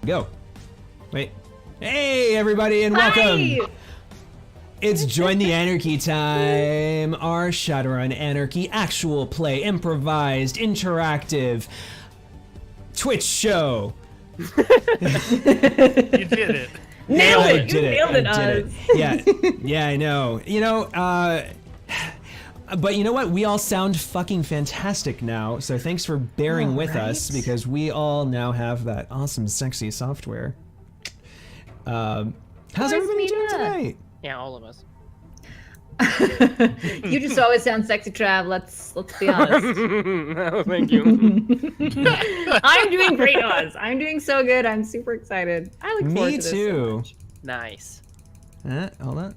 Go. Wait. Hey, everybody, and welcome. It's Join the Anarchy time. Our Shadowrun Anarchy actual play, improvised, interactive Twitch show. You did it. Nailed it. You Nailed it, Oz. Yeah, I know. You know, but you know what? We all sound fucking fantastic now, so thanks for bearing with us, because we all now have that awesome, sexy software. How's everybody doing tonight? Yeah, all of us. You just always sound sexy, Trav. Let's be honest. Oh, thank you. I'm doing great, Oz. I'm doing so good. I'm super excited. I look forward to this. Me too. Nice. Hold on.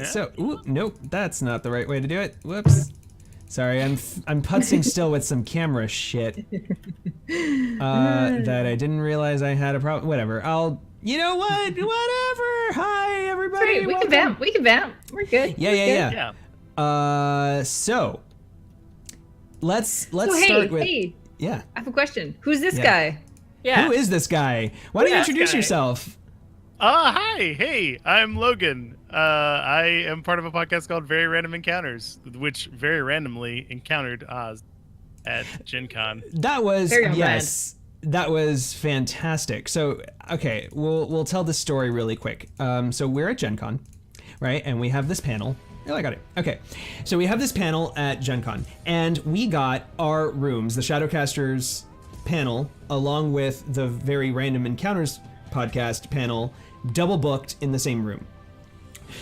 So, ooh, nope, that's not the right way to do it. Whoops. Sorry, I'm putzing still with some camera shit. That I didn't realize I had a problem. Whatever. You know what? Whatever. Hi, everybody. Great. We can vamp. We can vamp. We're good. Yeah. So let's start with. Hey. Yeah. I have a question. Who's this guy? Yeah. Who is this guy? Why don't you introduce yourself? Hi. Hey, I'm Logan. I am part of a podcast called Very Random Encounters, which very randomly encountered Oz at Gen Con. That was that was fantastic. So, okay, we'll tell the story really quick. So we're at Gen Con, right? And we have this panel. Oh, I got it. Okay. So we have this panel at Gen Con, and we got our rooms, the Shadowcasters panel, along with the Very Random Encounters podcast panel, double booked in the same room.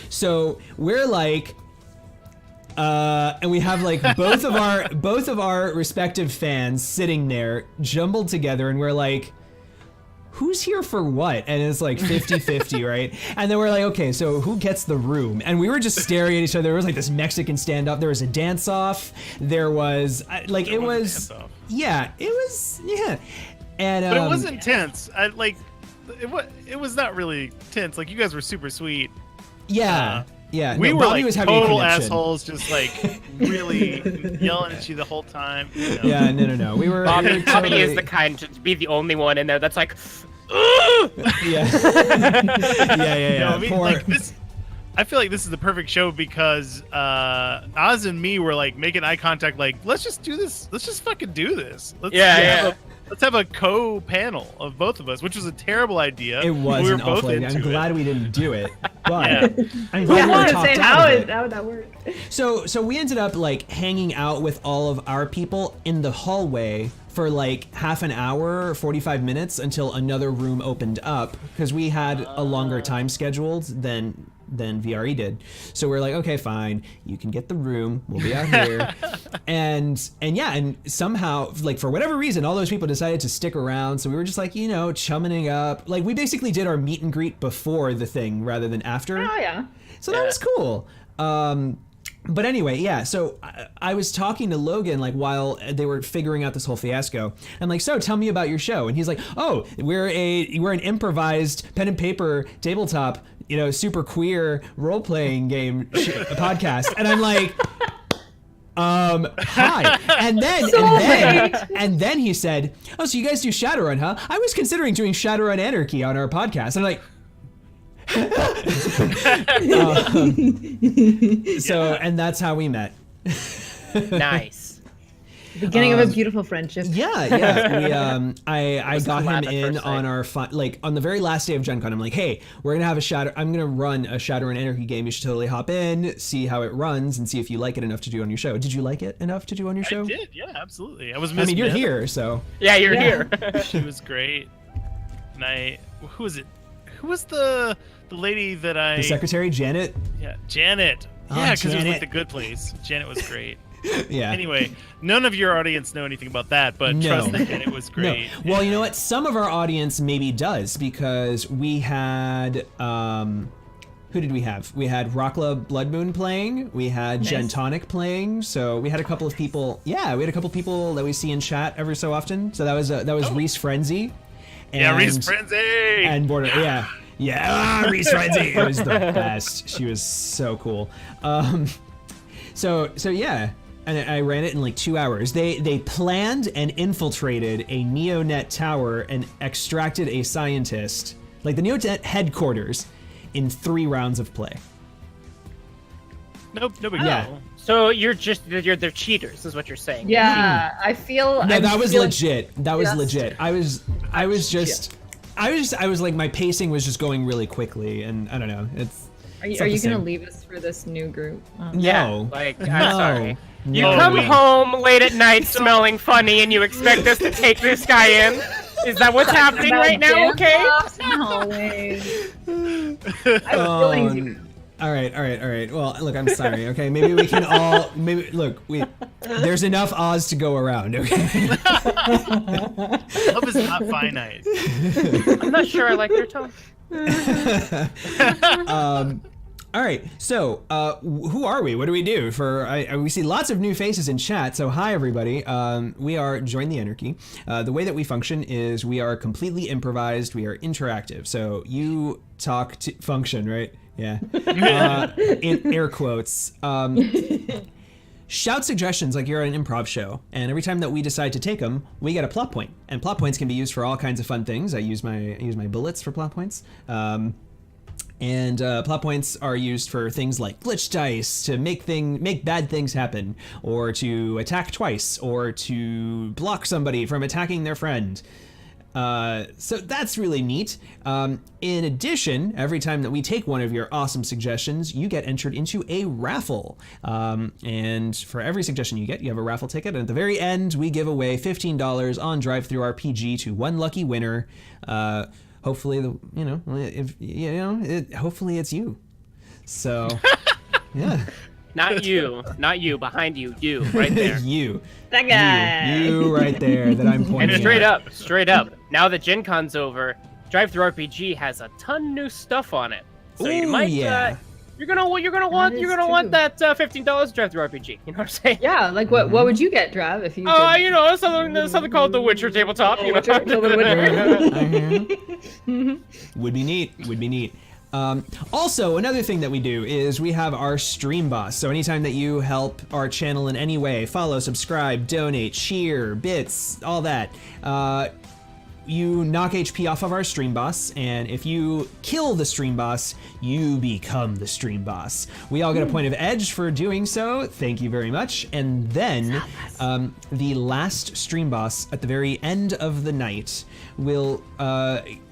So we're like, and we have like both of our respective fans sitting there jumbled together, and we're like, who's here for what? And it's like 50-50, right? And then we're like, okay, so who gets the room? And we were just staring at each other. There was like this Mexican standoff. There was a dance off. There was like, it was, yeah, it was, yeah. And but it wasn't tense. It was not really tense. Like, you guys were super sweet. Yeah. Yeah, we were Bobby like was having total a connection. Assholes, just like really yelling at you the whole time. You know? Yeah, no. We were. Bobby totally... is the kind to be the only one in there that's like, yeah. No, I mean, like this. I feel like this is the perfect show because Oz and me were like making eye contact, like, let's just do this. Let's just fucking do this. Let's have a co-panel of both of us, which was a terrible idea. It was we were an both awful idea. I'm glad we didn't do it. But I'm glad we were talked out of it. How would that work? So we ended up like hanging out with all of our people in the hallway for like half an hour, 45 minutes until another room opened up, because we had a longer time scheduled than VRE did. So we're like, okay, fine, you can get the room, we'll be out here. and somehow, like, for whatever reason, all those people decided to stick around. So we were just like, you know, chumming up. Like, we basically did our meet and greet before the thing rather than after. Oh yeah. So that was cool. But anyway, yeah, so I was talking to Logan, like, while they were figuring out this whole fiasco. I'm like, so tell me about your show. And he's like, oh, we're an improvised pen and paper tabletop, you know, super queer role-playing game podcast. And I'm like, hi. And then he said, oh, so you guys do Shadowrun, huh? I was considering doing Shadowrun Anarchy on our podcast. And I'm like, and that's how we met. nice. Beginning of a beautiful friendship. Yeah. I got him in on our on the very last day of Gen Con. I'm like, hey, I'm gonna run a Shadowrun Anarchy game. You should totally hop in, see how it runs, and see if you like it enough to do on your show. Did you like it enough to do on your show? I did, yeah, absolutely. I mean, you're here, so. Yeah, you're here. She was great. And who was it? Who was the lady that The secretary, Janet? Yeah, Janet. Yeah, because it was like the good place. Janet was great. Yeah. Anyway, none of your audience know anything about that, but trust me, Janet was great. No. Well, you know what? Some of our audience maybe does, because we had, who did we have? We had Rockla Blood Moon playing. We had Gentonic playing. So we had a couple of people. Yeah, we had a couple of people that we see in chat every so often. So that was Reese Frenzy. Reese Frenzy. And Border. Yeah, Reese Frenzy. It was the best. She was so cool. So yeah. and I ran it in like 2 hours. They planned and infiltrated a Neonet tower and extracted a scientist, like the Neonet headquarters, in 3 rounds of play. Nope, no big Yeah. deal. So they're cheaters, is what you're saying. Yeah, I feel. No, I that was feel legit. That was Yes. legit. I was like, my pacing was just going really quickly, and I don't know. Are you gonna leave us for this new group? Oh. Yeah, No. like, I'm No. sorry. You No. come home late at night smelling funny and you expect us to take this guy in? Is that what's happening right now, okay? No way. I have feelings. You. All right. Well, look, I'm sorry. Okay, maybe we can all there's enough Oz to go around. Okay. Love is not finite. I'm not sure I like your tone. All right. So, who are we? What do we do? We see lots of new faces in chat. So, hi everybody. We are Join the Anarchy. The way that we function is we are completely improvised. We are interactive. So you talk to function, right? Yeah. In air quotes. Shout suggestions like you're at an improv show, and every time that we decide to take them, we get a plot point. And plot points can be used for all kinds of fun things. I use my bullets for plot points. And plot points are used for things like glitch dice to make bad things happen, or to attack twice, or to block somebody from attacking their friend. So that's really neat. In addition, every time that we take one of your awesome suggestions, you get entered into a raffle. And for every suggestion you get, you have a raffle ticket. And at the very end, we give away $15 on DriveThruRPG to one lucky winner. Hopefully, hopefully it's you. So, yeah. Not you, behind you, right there. You. That guy. You right there that I'm pointing And straight up. Now that Gen Con's over, DriveThruRPG has a ton new stuff on it. So you might, you're gonna want that $15 DriveThruRPG. You know what I'm saying? Yeah, like what would you get, Drav, if you? Something called the Witcher tabletop. You know. Would be neat. Also, another thing that we do is we have our stream boss. So anytime that you help our channel in any way, follow, subscribe, donate, cheer, bits, all that, you knock HP off of our stream boss, and if you kill the stream boss, you become the stream boss. We all get a point of edge for doing so. Thank you very much. And then the last stream boss at the very end of the night will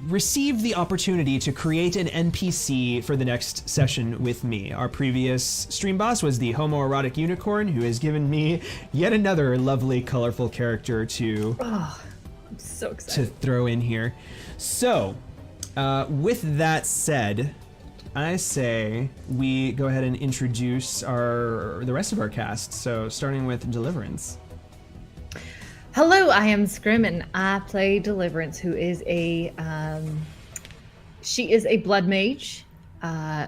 receive the opportunity to create an NPC for the next session with me. Our previous stream boss was the homoerotic unicorn, who has given me yet another lovely, colorful character to I'm so excited. to throw in here. So, with that said, I say we go ahead and introduce the rest of our cast. So, starting with Deliverance. Hello, I am Scrim, and I play Deliverance, who is she is a blood mage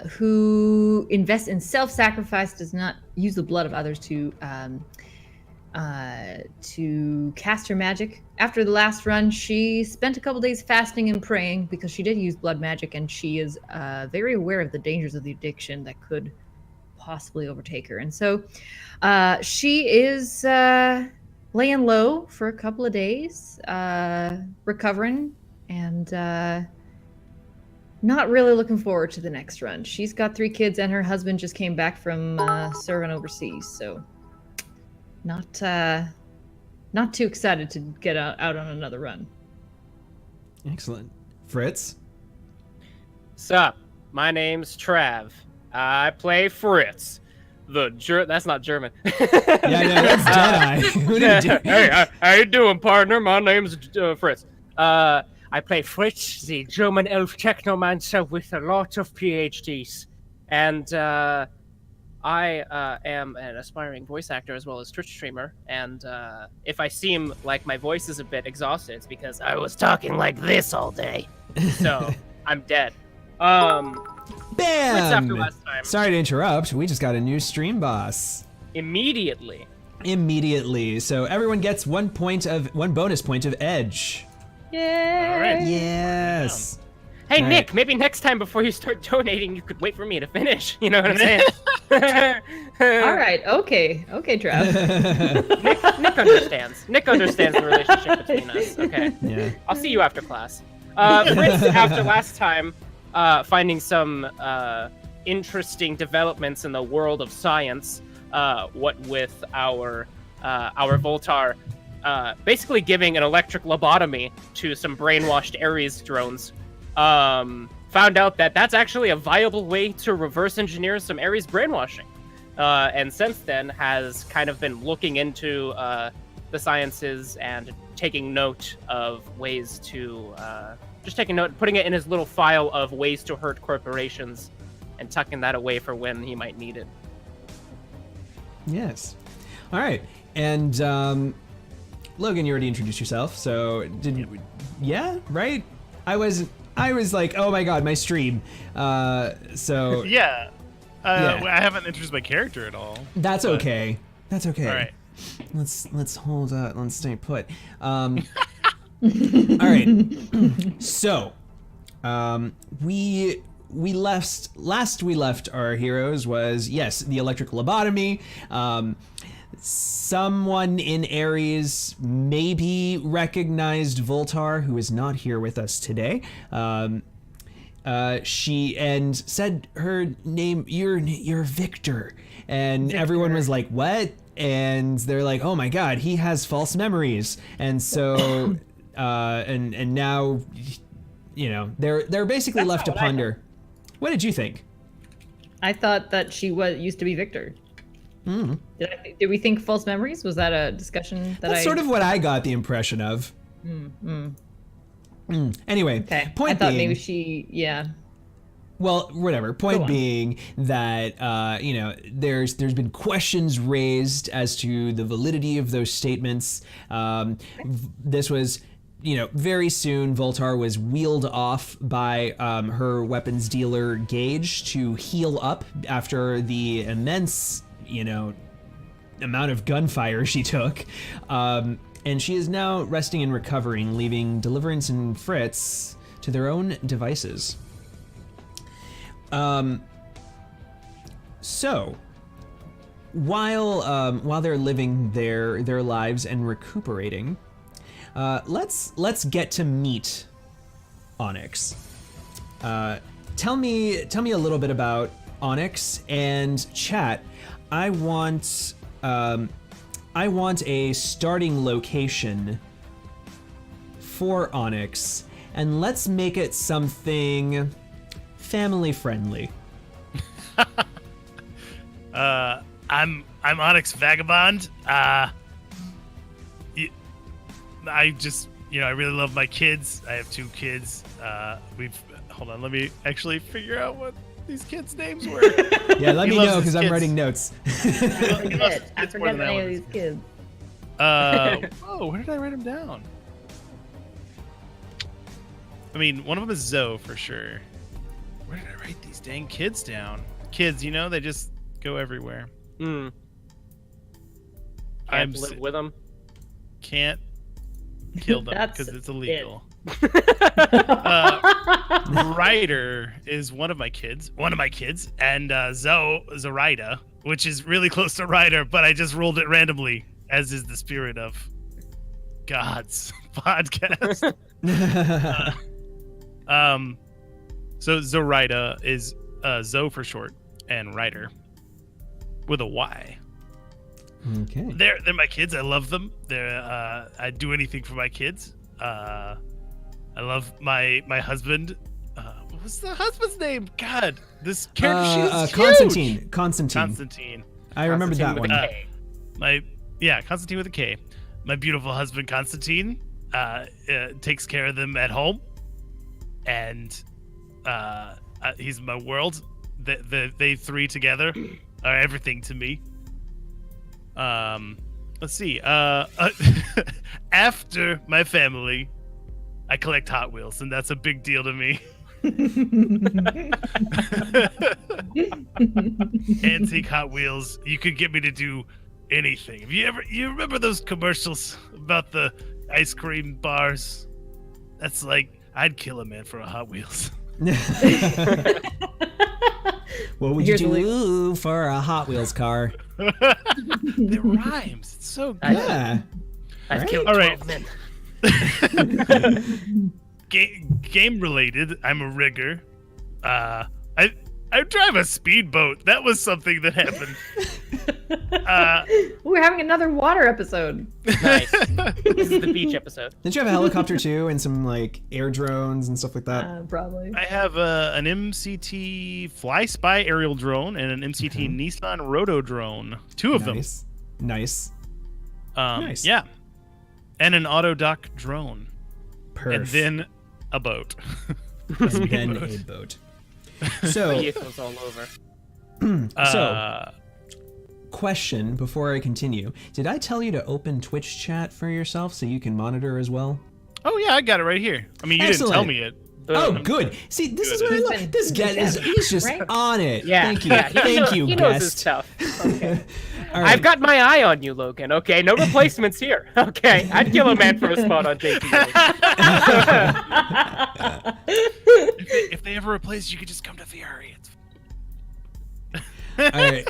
who invests in self-sacrifice, does not use the blood of others to cast her magic. After the last run, she spent a couple days fasting and praying because she did use blood magic, and she is very aware of the dangers of the addiction that could possibly overtake her. And so she is laying low for a couple of days, recovering, and not really looking forward to the next run. She's got 3 kids, and her husband just came back from serving overseas, so not too excited to get out on another run. Excellent. Fritz? Sup, my name's Trav. I play Fritz. That's not German. Yeah, that's Jedi. Hey, how you doing, partner? My name's Fritz. I play Fritz, the German elf technomancer with a lot of PhDs. And I am an aspiring voice actor as well as Twitch streamer, and if I seem like my voice is a bit exhausted, it's because I was talking like this all day. So, I'm dead. Bam! After last time. Sorry to interrupt. We just got a new stream boss. Immediately. So everyone gets 1 bonus point of edge. Yay! All right. Yes. Hey, All Nick, right. maybe next time before you start donating, you could wait for me to finish. You know what I'm saying? All right. Okay, Trav. Nick understands. Nick understands the relationship between us. Okay. Yeah. I'll see you after class. Fritz, after last time, finding some interesting developments in the world of science, what with our Voltar basically giving an electric lobotomy to some brainwashed Ares drones, found out that that's actually a viable way to reverse engineer some Ares brainwashing. And since then has kind of been looking into the sciences and taking note of ways to putting it in his little file of ways to hurt corporations and tucking that away for when he might need it. Yes. All right. And Logan, you already introduced yourself, so yeah, right? I was like, oh my god, my stream. So yeah. I haven't introduced my character at all. That's okay. That's okay. All right. Let's hold let's stay put. All right. So, we left our heroes was, yes, the electric lobotomy. Someone in Ares maybe recognized Voltar, who is not here with us today. She said her name, you're Victor. And Victor. Everyone was like, what? And they're like, oh my god, he has false memories. And so, and now, you know, they're basically left to ponder. What did you think? I thought that she used to be Victor. Mm. Did we think false memories? Was that a discussion That's sort of what I got the impression of. Anyway, okay. Point I thought being, maybe she, yeah. Well, whatever. Point being that you know, there's been questions raised as to the validity of those statements. This was, you know, very soon Voltar was wheeled off by her weapons dealer Gage to heal up after the immense, you know, amount of gunfire she took. And she is now resting and recovering, leaving Deliverance and Fritz to their own devices. So while they're living their lives and recuperating, let's get to meet Onyx. Tell me a little bit about Onyx, and chat. I want a starting location for Onyx, and let's make it something family friendly. I'm Onyx Vagabond. I just, you know, I really love my kids. I have 2 kids. Hold on, let me actually figure out what these kids' names were. Yeah, let me know, because I'm writing notes. I forget the name of these kids. Oh, where did I write them down? I mean, one of them is Zoe for sure. Where did I write these dang kids down? Kids, you know, they just go everywhere. Can't live with them. Can't kill them because it's illegal. Ryder is one of my kids, and Zoraida, which is really close to Ryder, but I just rolled it randomly, as is the spirit of God's podcast. So Zoraida is Zoe for short, and Ryder with a Y. Okay. They're my kids. I love them. I'd do anything for my kids. I love my husband. What was the husband's name? God, this character she's Constantine. Constantine. I remember that one. Constantine with a K. My beautiful husband Constantine takes care of them at home, and he's my world. They 3 together are everything to me. Let's see. After my family, I collect Hot Wheels, and that's a big deal to me. Antique Hot Wheels. You could get me to do anything. Have you remember those commercials about the ice cream bars? That's like, I'd kill a man for a Hot Wheels. What would you do for a Hot Wheels car? It rhymes. It's so good. Yeah. I've killed All 12 right. men. Game related. I'm a rigger. I drive a speedboat. That was something that happened. We're having another water episode. Nice. This is the beach episode. Didn't you have a helicopter too, and some like air drones and stuff like that? Probably. I have an MCT Fly Spy aerial drone and an MCT Nissan Roto drone. 2 of them. Nice. Nice. Yeah. And an Autodoc drone. Perfect. And then a boat. And then a boat. So, Vehicles all over. Question before I continue. Did I tell you to open Twitch chat for yourself so you can monitor as well? Oh yeah, I got it right here. I mean, you didn't tell me it. Oh, good. See, this is what I love. This guy he's just on it. Yeah. Thank you. Yeah, Thank you, he guest. knows his stuff. Okay. All right. I've got my eye on you, Logan. Okay, no replacements here. Okay, I'd kill a man for a spot on JTA. If they ever replace you, could just come to Fieri. All right.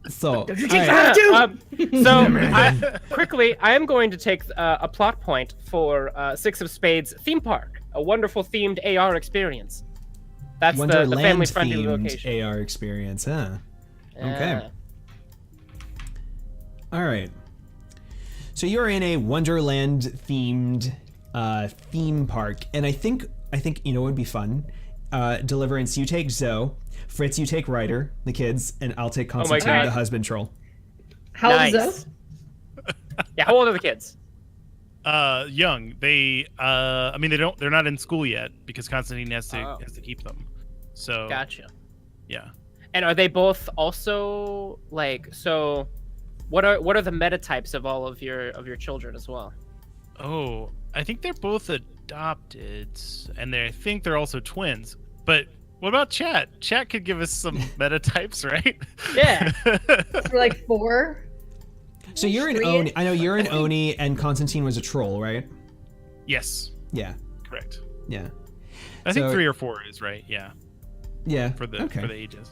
So, quickly, I am going to take a plot point for Six of Spades theme park, a wonderful themed AR experience. That's the family-friendly location. AR experience, huh? Okay. All right. So you're in a Wonderland-themed theme park, and I think you know what would be fun. Deliverance, you take Zoe. Fritz, you take Ryder, the kids, and I'll take Constantine, the husband troll. How old is Zoe? Yeah, how old are the kids? Young. They I mean they're not in school yet because Constantine has to keep them. So Gotcha. Yeah. And are they both also like so what are the meta types of all of your children as well? Oh, I think they're both adopted and I think they're also twins. But what about Chat? Chat could give us some meta types, right? Yeah. For like 4. So you're an Oni. I know you're an Oni, and Constantine was a troll, right? Yes. Yeah. Correct. Yeah. I think 3 or 4 is right. Yeah. Yeah. For the ages.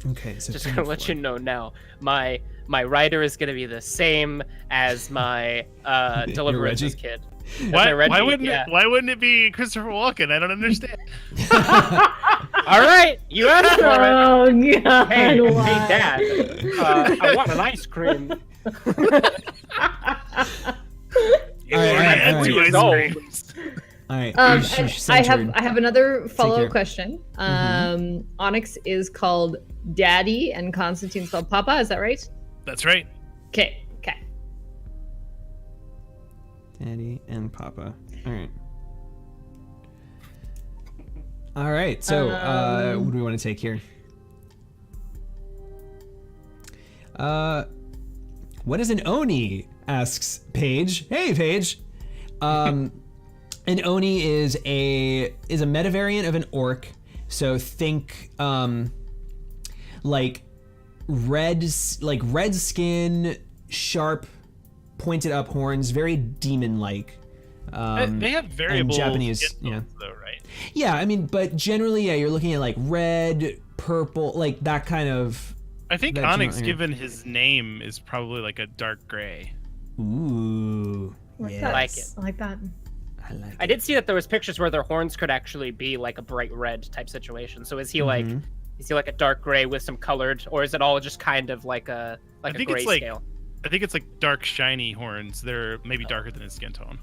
Okay. So just gonna let you know now, my rider is gonna be the same as my Deliverance's kid. Why wouldn't it be Christopher Walken? I don't understand. All right, you asked for it. Oh God! Hey, Dad, I want an ice cream. All right. I have another follow-up question. Onyx is called Daddy and Constantine's called Papa. Is that right? That's right. Okay. Daddy and Papa. All right. So, what do we want to take here? What is an Oni? Asks Paige. Hey, Paige. An Oni is a meta variant of an orc. So think like red skin, sharp, pointed up horns, very demon-like. They have variable Japanese, though, right? Yeah, I mean, but generally, you're looking at like red, purple, like that kind of. I think Onyx, given his name, is probably like a dark gray. Ooh, I like it. I like that. I did see that there was pictures where their horns could actually be like a bright red type situation. So is he like a dark gray with some colored, or is it all just kind of like a gray scale? I think it's like dark shiny horns. They're maybe darker than his skin tone.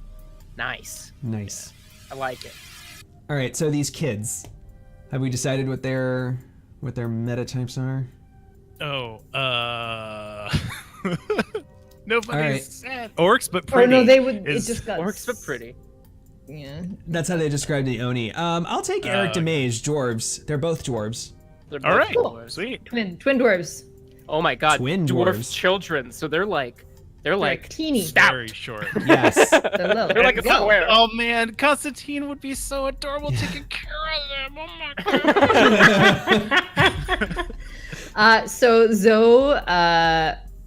Nice. I like it. All right, so these kids, have we decided what their meta types are? Nobody said orcs, but pretty. Or no, they would. It just got orcs, but pretty. Yeah. That's how they describe the Oni. I'll take Eric DeMage, dwarves. They're both dwarves. All right, cool. Sweet. Twin dwarves. Oh my God, twin dwarf dwarves. children. So they're like teeny, stout. Very short. Yes. They're like a square. Oh man, Constantine would be so adorable taking care of them. Oh my God. So Zoe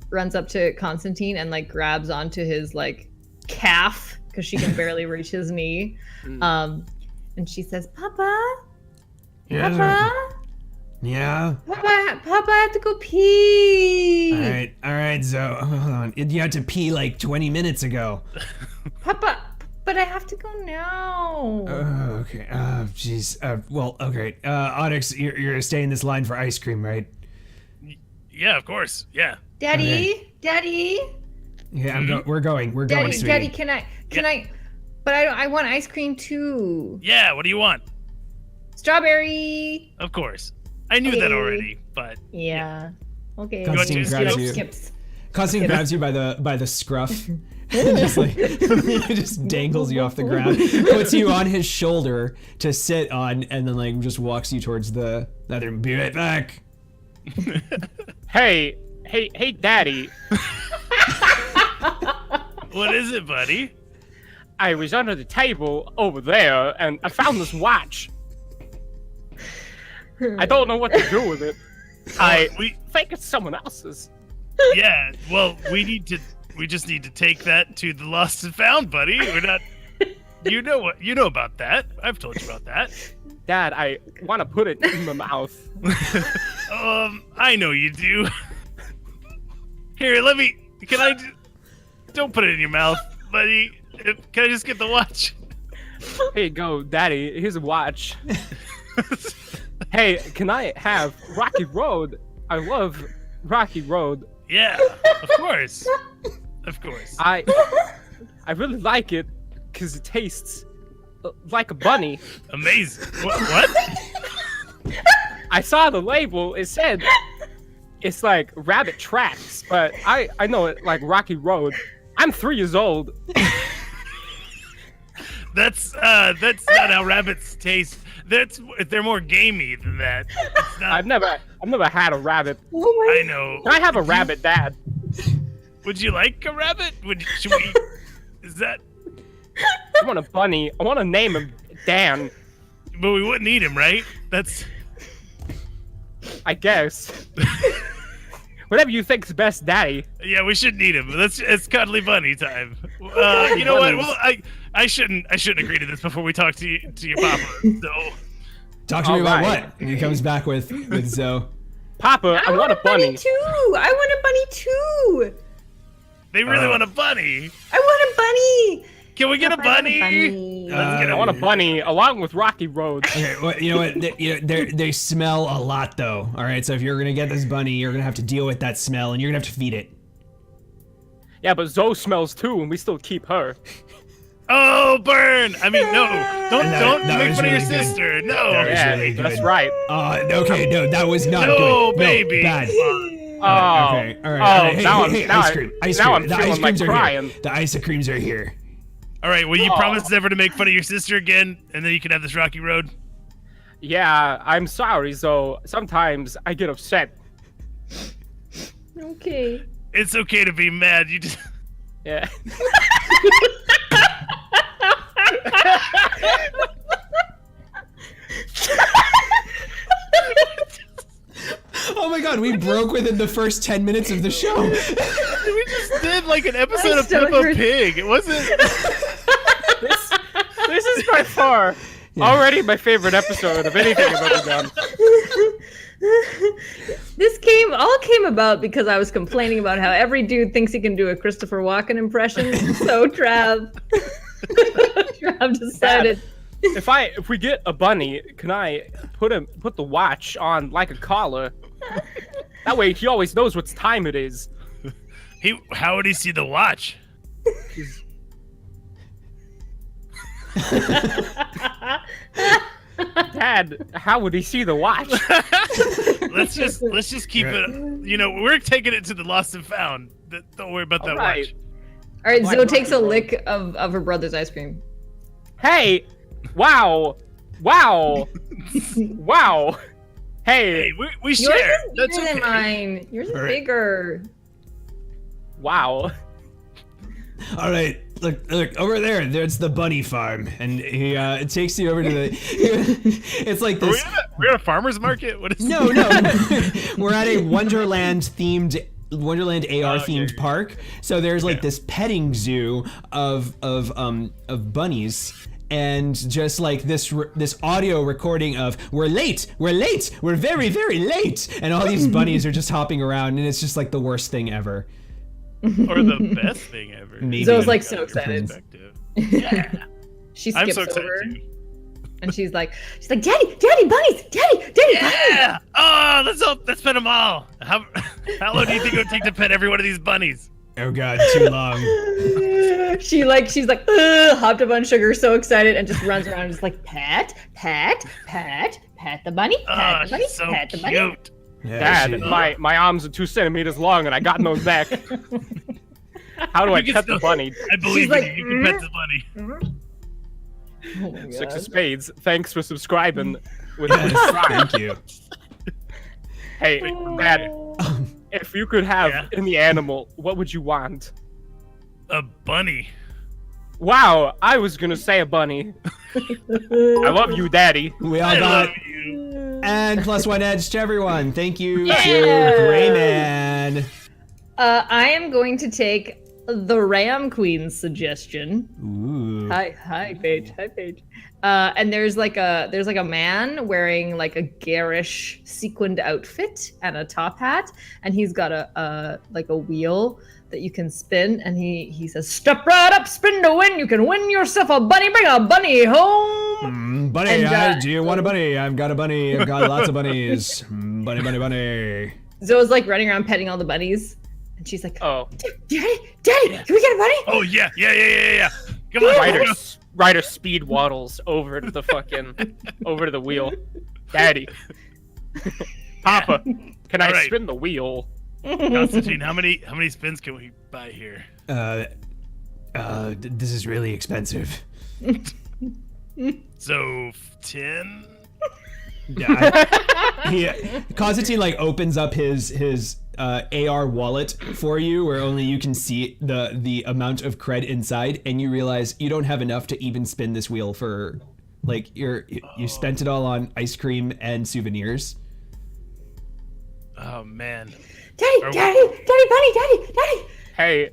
runs up to Constantine and like grabs onto his like calf because she can barely reach his knee. And she says, "Papa, Yeah. Papa." Yeah? Papa, I have to go pee. All right, Zoe, hold on. You had to pee like 20 minutes ago. Papa, but I have to go now. Okay, jeez. Well, okay. Onyx, you're gonna stay in this line for ice cream, right? Yeah, of course. Yeah. Daddy, Okay. Daddy. Yeah, we're going, Daddy, sweetie. Daddy, can I? But I want ice cream too. Yeah, what do you want? Strawberry. Of course. I knew that already, but Yeah. Okay. Constantine You want grabs to you. Skips. Constantine grabs you by the scruff. Just like just dangles you off the ground, puts you on his shoulder to sit on, and then like just walks you towards the other. Be right back. Hey, Daddy. what is it, buddy? I was under the table over there, and I found this watch. I don't know what to do with it. I think it's someone else's. Yeah, well, we just need to take that to the lost and found, buddy. We're not. You know about that. I've told you about that. Dad, I want to put it in my mouth. I know you do. Here, don't put it in your mouth, buddy. Can I just get the watch? Here you go, Daddy. Here's a watch. Hey, can I have Rocky Road? I love Rocky Road. Yeah, of course. Of course. I really like it because it tastes like a bunny. Amazing. What? I saw the label. It said it's like rabbit tracks, but I know it like Rocky Road. I'm 3 years old. That's not how rabbits taste. They're more gamey than that. It's not, I've never had a rabbit. I know. Can I have a rabbit, Dad? Would you like a rabbit? Is that? I want a bunny. I want to name him Dan. But we wouldn't eat him, right? That's. I guess. Whatever you think's best, Daddy. Yeah, we shouldn't eat him. It's cuddly bunny time. You know what? Well, I shouldn't agree to this before we talk to your papa. So. Talk to me about right. what? And he comes back with Zoe. Papa, I want a bunny. Too. I want a bunny too. They really want a bunny. I want a bunny. Can we get a bunny? Let's I want a bunny along with Rocky Road. Okay, well, you know what? They smell a lot, though. All right, so if you're gonna get this bunny, you're gonna have to deal with that smell, and you're gonna have to feed it. Yeah, but Zoe smells too, and we still keep her. Oh, burn! I mean, no, don't that make was fun of your really good. sister. No. That was Yeah, really good. that's right. Okay, no, that was not No, good. baby. No, bad. Oh, Okay, all right. Oh, All right. Hey, now hey, I'm ice cream. Ice now cream. I'm The feeling ice like creams are crying. here. The ice creams are here. All right. Will you Oh. promise never to make fun of your sister again, and then you can have this rocky road? Yeah, I'm sorry, Zoe. Sometimes I get upset. Okay. It's okay to be mad. You just. Yeah. Oh my God, we broke within the first 10 minutes of the show. We just did like an episode of stomach Peppa hurts. Pig. It wasn't. This is by far already my favorite episode of anything I've ever done. This all came about because I was complaining about how every dude thinks he can do a Christopher Walken impression. So Trav decided. If we get a bunny, can I put the watch on like a collar? That way he always knows what time it is. How would he see the watch? Dad, how would he see the watch? let's just keep it. You know, we're taking it to the lost and found. Don't worry about that All right. watch. All right, Like Zoe takes a Rocky Road. lick of her brother's ice cream. Hey! Wow! Wow! Wow! Hey, Hey! we Yours share. is bigger That's than okay. mine. Yours is All right. bigger. Wow! All right, look over there. There's the bunny farm, and he takes you over to the. It's like Are this. we're at a farmer's market. What is? No. We're at a Wonderland AR themed park. So there's like this petting zoo of bunnies, and just like this audio recording of we're late, we're very, very late, and all these bunnies are just hopping around, and it's just like the worst thing ever. Or the best thing ever. Maybe. Zoe's like so excited. Yeah. She I'm skips so excited over too. and she's like, Daddy, bunnies, Daddy, Yeah! Oh, let's pet them all. How long do you think it would take to pet every one of these bunnies? Oh god, too long. bunnies. She's like, hopped up on Sugar, so excited, and just runs around, just like pat the bunny, pat the bunny, so pat the bunny. cute. Yeah, Dad, my arms are 2 centimeters long and I got no neck. How do I pet the bunny? I believe like, in you. You can pet the bunny. Oh my 6 God. of spades. Thanks for subscribing. With Thank you. Hey, Dad, if you could have any animal, what would you want? A bunny. Wow, I was gonna say a bunny. I love you, Daddy. We all I got love you. and +1 edge to everyone. Thank you Yeah. to Grayman. I am going to take the Ram Queen's suggestion. Ooh. Hi, Paige. And there's like a man wearing like a garish sequined outfit and a top hat, and he's got a wheel that you can spin, and he says, "Step right up, spin to win. You can win yourself a bunny. Bring a bunny home." Bunny, And, do you want a bunny? I've got a bunny. I've got lots of bunnies. Bunny. Zoe's like running around petting all the bunnies, and she's like, Oh, Daddy, can we get a bunny? Oh yeah. Come on, Ryder speed waddles over to the the wheel. Daddy. Papa, can I Alright. spin the wheel? Constantine, how many spins can we buy here? This is really expensive. So 10. Constantine like opens up his AR wallet for you, where only you can see the amount of cred inside, and you realize you don't have enough to even spin this wheel for, like, you spent it all on ice cream and souvenirs. Oh man. Daddy, bunny. Hey,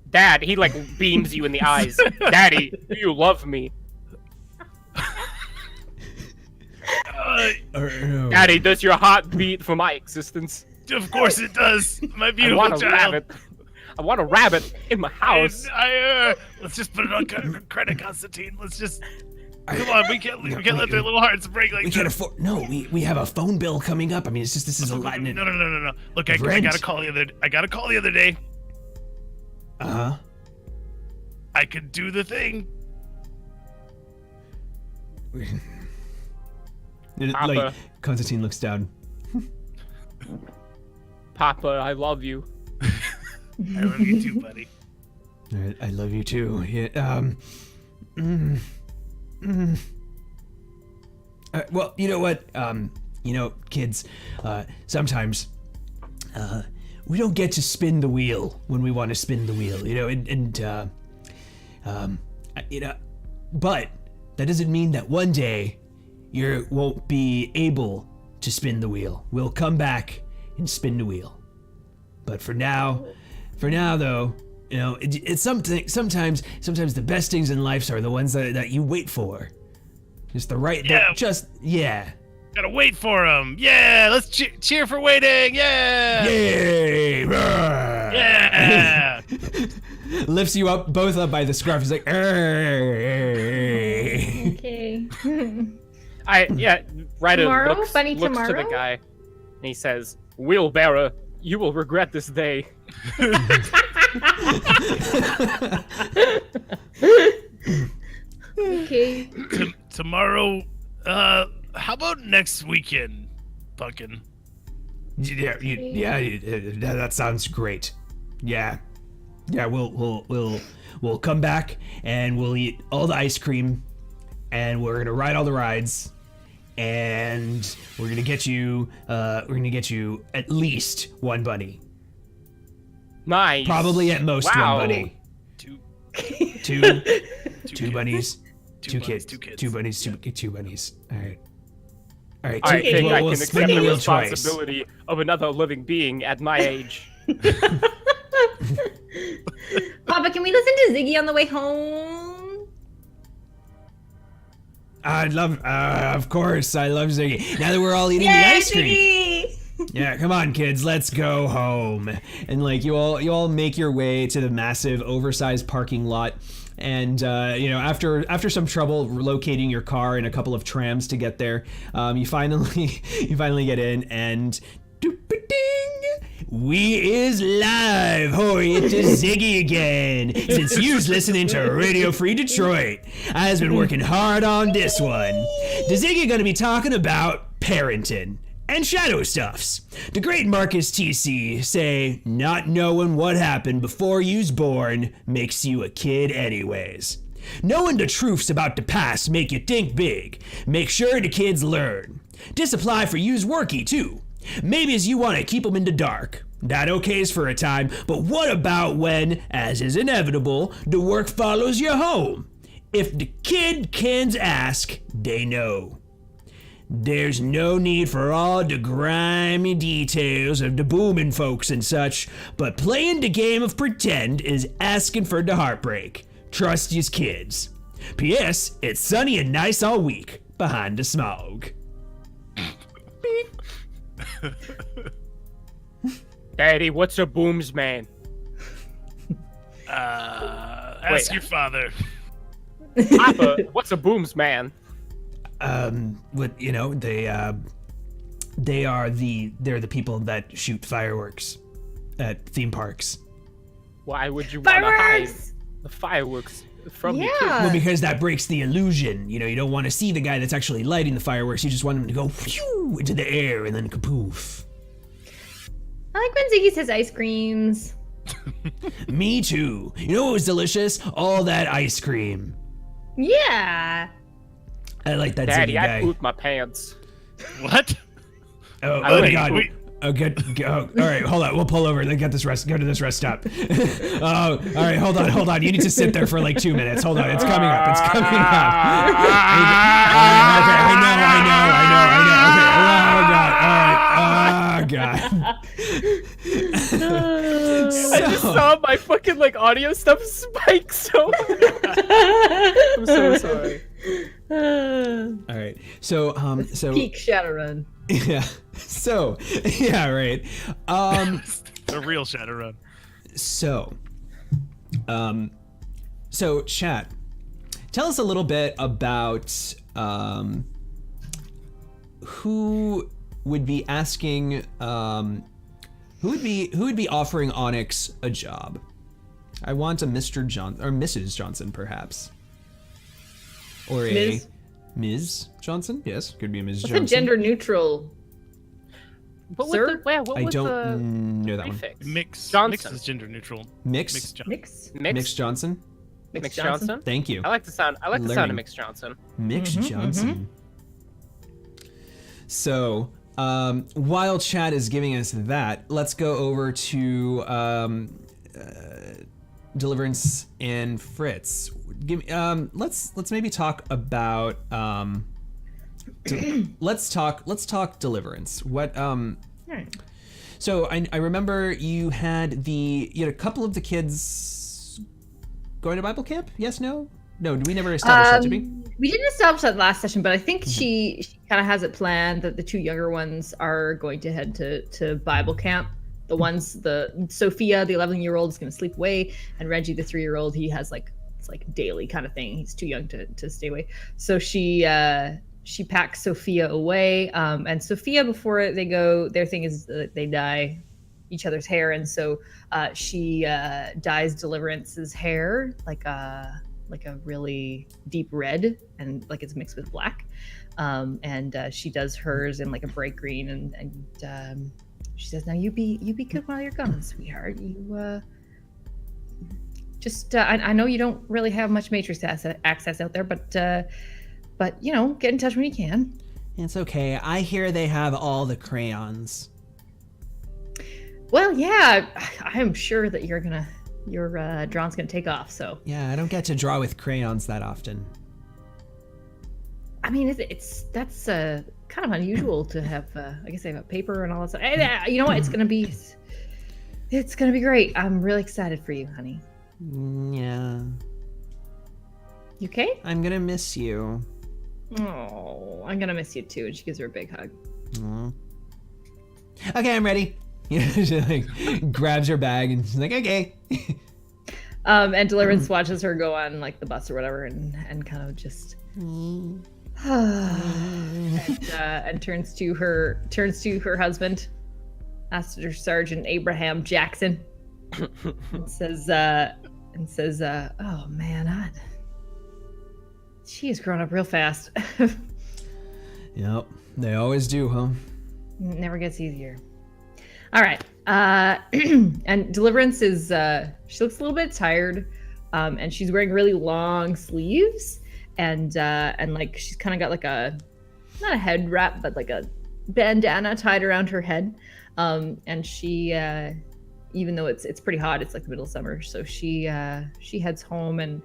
Dad, he like beams you in the eyes. Daddy, do you love me? Daddy, does your heart beat for my existence? Of course it does, my I beautiful want a child. rabbit. I want a rabbit in my house. Let's just put it on credit, Constantine. Let's just come on. We can't let their little hearts break like We this. can't afford. No, we have a phone bill coming up. I mean, this is a lot. No. Look, I Rent. got a call the other day. Uh-huh. I could do the thing. Papa. Like, Constantine looks down. Papa, I love you. I love you too, buddy. I love you too. Yeah, well, you know what? Kids, sometimes we don't get to spin the wheel when we want to spin the wheel, but that doesn't mean that one day you won't be able to spin the wheel. We'll come back and spin the wheel. But for now though, it's something. Sometimes the best things in life are the ones that you wait for. Just the right. Yeah. Gotta wait for them. Yeah, let's cheer for waiting. Yeah. Yay! Yeah. Lifts you up, both up by the scruff. He's like, Okay. Ryder Tomorrow? looks Bunny to the tomorrow? guy, and he says, "Wheelbarrow, you will regret this day." Okay. Tomorrow. How about next weekend, Pumpkin? yeah, that sounds great. Yeah, we'll come back and we'll eat all the ice cream, and we're gonna ride all the rides, and we're gonna get you at least one bunny. Nice. Probably at most Wow. one bunny. Two Two bunnies. Two bunnies, kids. two kids. Two bunnies. Two bunnies. All right. I so think I we'll can spin accept the wheel twice. responsibility of another living being at my age. Papa, can we listen to Ziggy on the way home? Of course, I love Ziggy. Now that we're all eating the ice cream. Ziggy! Yeah, come on, kids, let's go home. And like you all make your way to the massive, oversized parking lot. And after some trouble locating your car and a couple of trams to get there, you finally get in and ding! We is live. Hoi, it's Ziggy again. Since you's listening to Radio Free Detroit, I's been working hard on this one. The Ziggy gonna be talking about parenting and shadow stuffs. The great Marcus TC say, not knowing what happened before you's born makes you a kid anyways. Knowing the truths about the past make you think big. Make sure the kids learn. This apply for you's worky too. Maybe as you want to keep them in the dark. That okays for a time, but what about when, as is inevitable, the work follows you home? If the kid cans ask, they know. There's no need for all the grimy details of the booming folks and such, but playing the game of pretend is asking for the heartbreak. Trust yous kids. P.S. It's sunny and nice all week behind the smog. Daddy, what's a booms man? Ask your father. Papa, what's a booms man? They're the people that shoot fireworks at theme parks. Why would you want to hide the fireworks from your kids? Well, because that breaks the illusion. You know, you don't want to see the guy that's actually lighting the fireworks. You just want him to go phew into the air and then kapoof. I like when Ziggy says ice creams. Me too. You know what was delicious? All that ice cream. Yeah. I like that Daddy, Ziggy guy. I pooped my pants. What? Oh my God. Oh, good. All right, hold on. We'll pull over. Then go to this rest stop. Oh, all right. Hold on. You need to sit there for like 2 minutes. Hold on. It's coming up. Okay, I know. Okay. Oh God. I just saw my fucking audio stuff spike so I'm so sorry. All right. So peak Shadowrun. Yeah. So, yeah, right. The real Shadowrun. So chat, tell us a little bit about who would be asking who would be offering Onyx a job. I want a Mr. Johnson or Mrs. Johnson perhaps. Or Ms. Ms. Johnson? Yes, could be a Ms. What's Johnson. a gender neutral? What Sir? what I was don't know that prefix? Mix. Johnson. Mix is gender neutral. Mix Mix Johnson. Mix Johnson. Thank you. I like the sound of Mix Johnson. Mix Johnson. So, while Chad is giving us that, let's go over to Deliverance and Fritz. Let's maybe talk about let's talk Deliverance. What So I remember you had a couple of the kids going to Bible camp? Yes, no? No, we never established that, did we? We didn't establish that last session, but I think she kind of has it planned that the two younger ones are going to head to Bible camp. The ones, Sophia, the 11-year-old, is going to sleep away, and Reggie, the 3-year-old, he has it's daily kind of thing. He's too young to stay away. So she packs Sophia away, and Sophia, before they go, their thing is that they dye each other's hair, and so she dyes Deliverance's hair like a really deep red, and it's mixed with black, and she does hers in a bright green, and she says, "Now you be good while you're gone, sweetheart. You I know you don't really have much Matrix access out there, but get in touch when you can." It's okay. I hear they have all the crayons. Well, yeah, I am sure that your drawing's gonna take off. So yeah, I don't get to draw with crayons that often. I mean, that's kind of unusual to have. I guess they have paper and all that stuff. And, you know what? It's gonna be great. I'm really excited for you, honey. Yeah. You okay? I'm gonna miss you. Oh, I'm gonna miss you too. And she gives her a big hug. Aww. Okay, I'm ready. She like grabs her bag and she's like, okay. And Deliverance watches her go on like the bus or whatever, and kind of just and turns to her husband, Master Sergeant Abraham Jackson, and says, "Oh man, she has grown up real fast." Yep, they always do, huh? It never gets easier. All right. And Deliverance is, she looks a little bit tired, and she's wearing really long sleeves, and like she's kind of got like not a head wrap, but like a bandana tied around her head. And she, even though it's pretty hot, it's like the middle of summer, so she heads home, and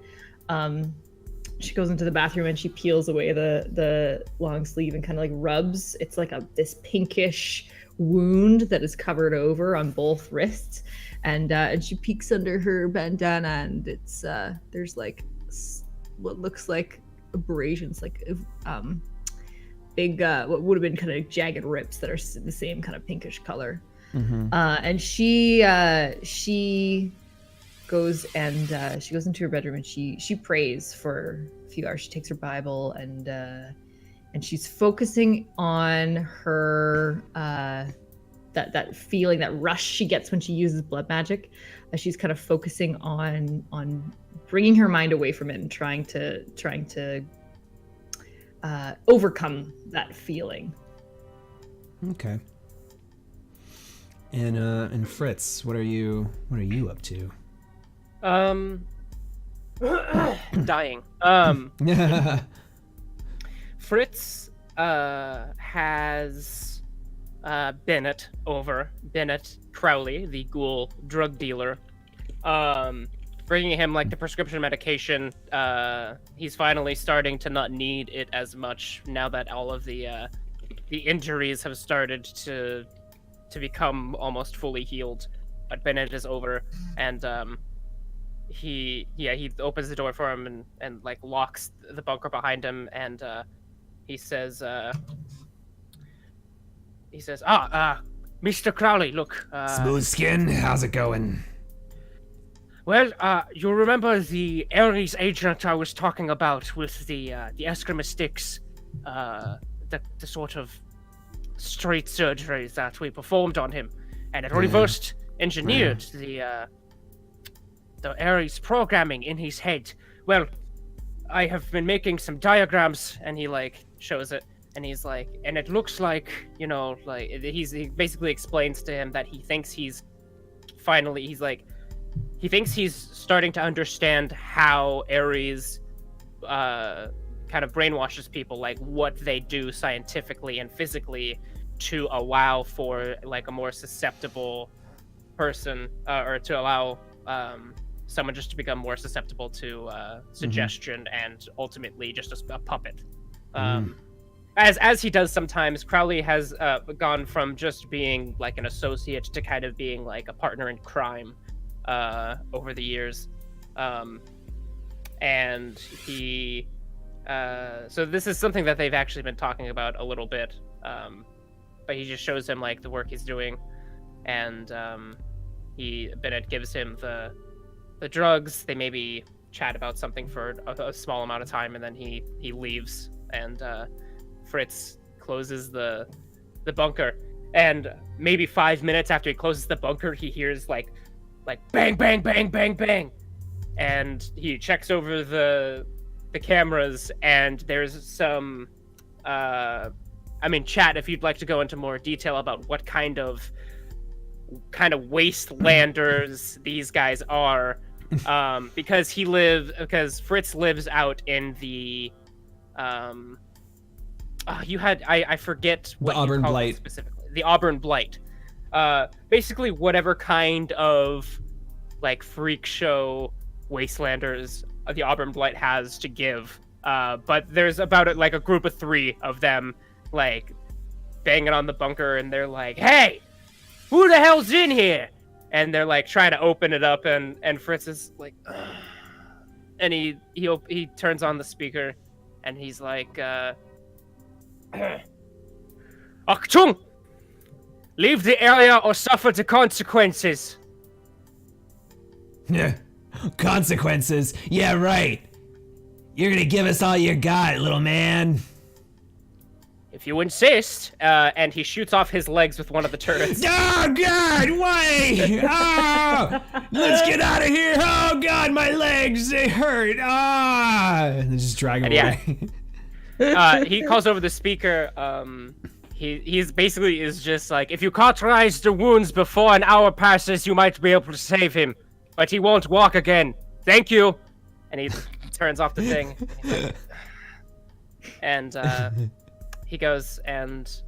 she goes into the bathroom and she peels away the long sleeve and kind of like rubs. It's like this pinkish wound that is covered over on both wrists, and she peeks under her bandana, and it's there's like what looks like abrasions, like big what would have been kind of jagged rips that are the same kind of pinkish color. And she goes into her bedroom, and she prays for a few hours. She takes her Bible, and she's focusing on her that feeling, that rush she gets when she uses blood magic. She's kind of focusing on bringing her mind away from it and trying to overcome that feeling. Okay. And Fritz, what are you up to? Dying. Fritz has Bennett Crowley, the ghoul drug dealer, bringing him like the prescription medication. He's finally starting to not need it as much now that all of the injuries have started to become almost fully healed. But Bennett is over, and he opens the door for him and like locks the bunker behind him, and he says, Mr. Crowley, look. Smooth skin, how's it going? Well, you remember the Ares agent I was talking about with the Eskrima sticks, the sort of street surgery that we performed on him, and it reversed engineered the Ares programming in his head. Well, I have been making some diagrams, and he like shows it, and he's like, and it looks like, you know, like he basically explains to him that he thinks he's starting to understand how Ares kind of brainwashes people, like what they do scientifically and physically to allow for like a more susceptible person, or to allow someone just to become more susceptible to suggestion and ultimately just a puppet. As he does sometimes, Crowley has gone from just being like an associate to kind of being like a partner in crime over the years. And he so this is something that they've actually been talking about a little bit, but he just shows him like the work he's doing, and Bennett gives him the drugs. They maybe chat about something for a small amount of time, and then he leaves, and Fritz closes the bunker, and maybe 5 minutes after he closes the bunker, he hears like bang bang bang bang bang, and he checks over the cameras, and there's some chat if you'd like to go into more detail about what kind of wastelanders these guys are, because Fritz lives out in the I forget what the Auburn Blight specifically. The Auburn Blight. Basically whatever kind of like freak show wastelanders the Auburn Blight has to give. But there's about like a group of 3 of them like banging on the bunker, and they're like, "Hey, who the hell's in here?" And they're like trying to open it up, and Fritz is like, ugh. And he turns on the speaker, and he's like, Achtung! Leave the area or suffer the consequences. Yeah. Consequences? Yeah, right. You're gonna give us all you got, little man. If you insist, and he shoots off his legs with one of the turrets. Oh, God, why? Oh, let's get out of here. Oh, God, my legs, they hurt. And just drag him away. He calls over the speaker. He's basically is just like, if you cauterize the wounds before an hour passes, you might be able to save him. But he won't walk again. Thank you. And he turns off the thing. And he goes and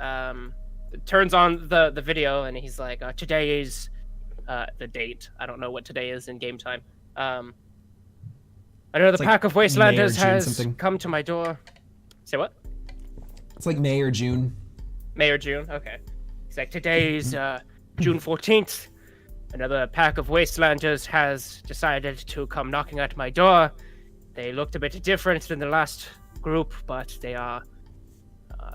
turns on the video, and he's like, today is the date. I don't know what today is in game time. Another pack of Wastelanders has come to my door. Say what? It's like May or June. May or June? Okay. He's like, today's June 14th. Another pack of Wastelanders has decided to come knocking at my door. They looked a bit different than the last group, but they are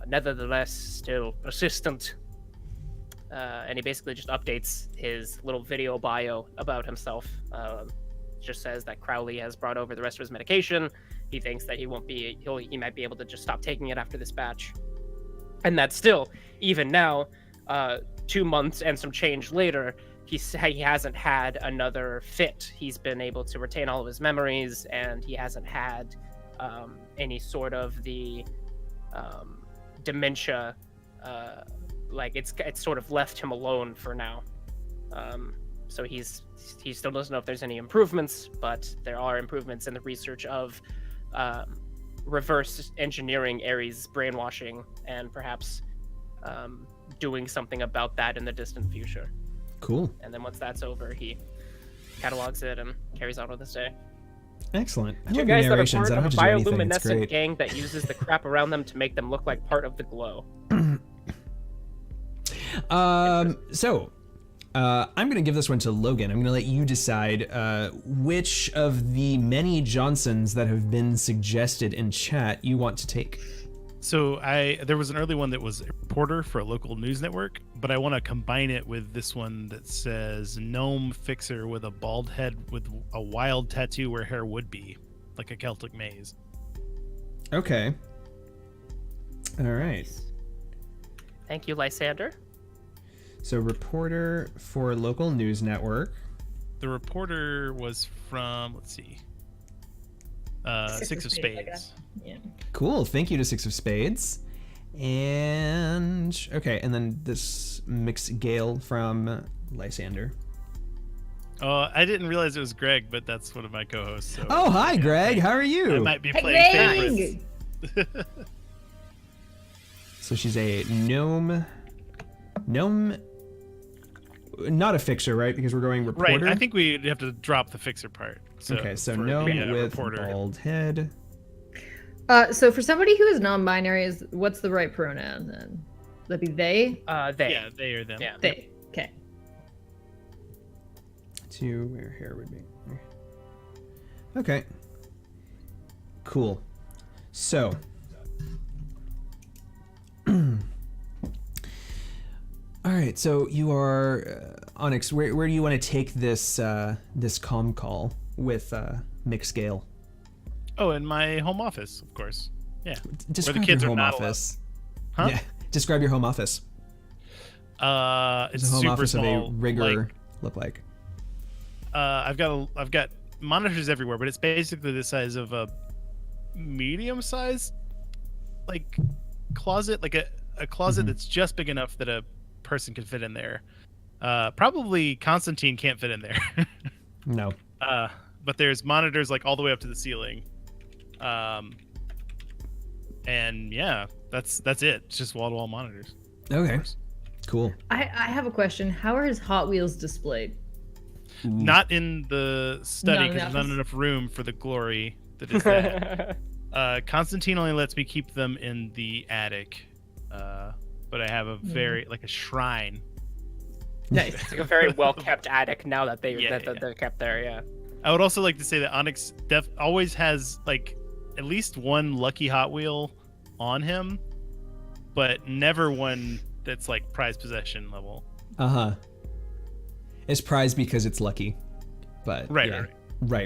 nevertheless still persistent. And he basically just updates his little video bio about himself. Just says that Crowley has brought over the rest of his medication. He thinks that he might be able to just stop taking it after this batch. And that still, even now, 2 months and some change later, he hasn't had another fit. He's been able to retain all of his memories, and he hasn't had any sort of the dementia. Like it's sort of left him alone for now. So he still doesn't know if there's any improvements, but there are improvements in the research of reverse engineering Ares' brainwashing, and perhaps doing something about that in the distant future. Cool. And then once that's over, he catalogs it and carries on with his day. Excellent. I Two love guys that are narrations. part I of don't a have to do anything. It's bioluminescent great. gang that uses the crap around them to make them look like part of the glow. So, I'm going to give this one to Logan. I'm going to let you decide which of the many Johnsons that have been suggested in chat you want to take. So there was an early one that was a reporter for a local news network, but I want to combine it with this one that says gnome fixer with a bald head with a wild tattoo where hair would be, like a Celtic maze. Okay. All right. Thank you, Lysander. So reporter for local news network. The reporter was from, let's see, Six of Spades. Yeah. Cool. Thank you to Six of Spades. And okay, and then this mixed Gale from Lysander. I didn't realize it was Greg, but that's one of my co-hosts. So Oh, hi, Greg. How are you? I might be playing favorites. So she's a gnome, not a fixer, right? Because we're going reporter. Right. I think we have to drop the fixer part. So okay, so for gnome being a with reporter. bald head. So for somebody who is non-binary, what's the right pronoun then? Would that be they? They. Yeah, they or them. Yeah. They. Okay. To where hair would be. Okay. Cool. So. All right, so you are Onyx. Where do you want to take this this comm call with Mixed Gale? Oh, in my home office, of course. Yeah. Describe where the kids your are home not office. Huh? Yeah. Describe your home office. It's What does the home super office small. of a rigger Like, look like? I've got monitors everywhere, but it's basically the size of a medium-sized like closet, like a closet that's just big enough that a person can fit in there. Probably Constantine can't fit in there. No. But there's monitors like all the way up to the ceiling. And yeah, that's it. It's just wall-to-wall monitors. Okay. Cool. I have a question. How are his Hot Wheels displayed? Not in the study Not in because the there's not office? enough room for the glory that is that. Constantine only lets me keep them in the attic. But I have a very like a shrine. Nice. It's like a very well kept attic now that they're kept there. Yeah. I would also like to say that Onyx always has like at least one lucky Hot Wheel on him, but never one that's like prized possession level. It's prized because it's lucky, but right. Yeah,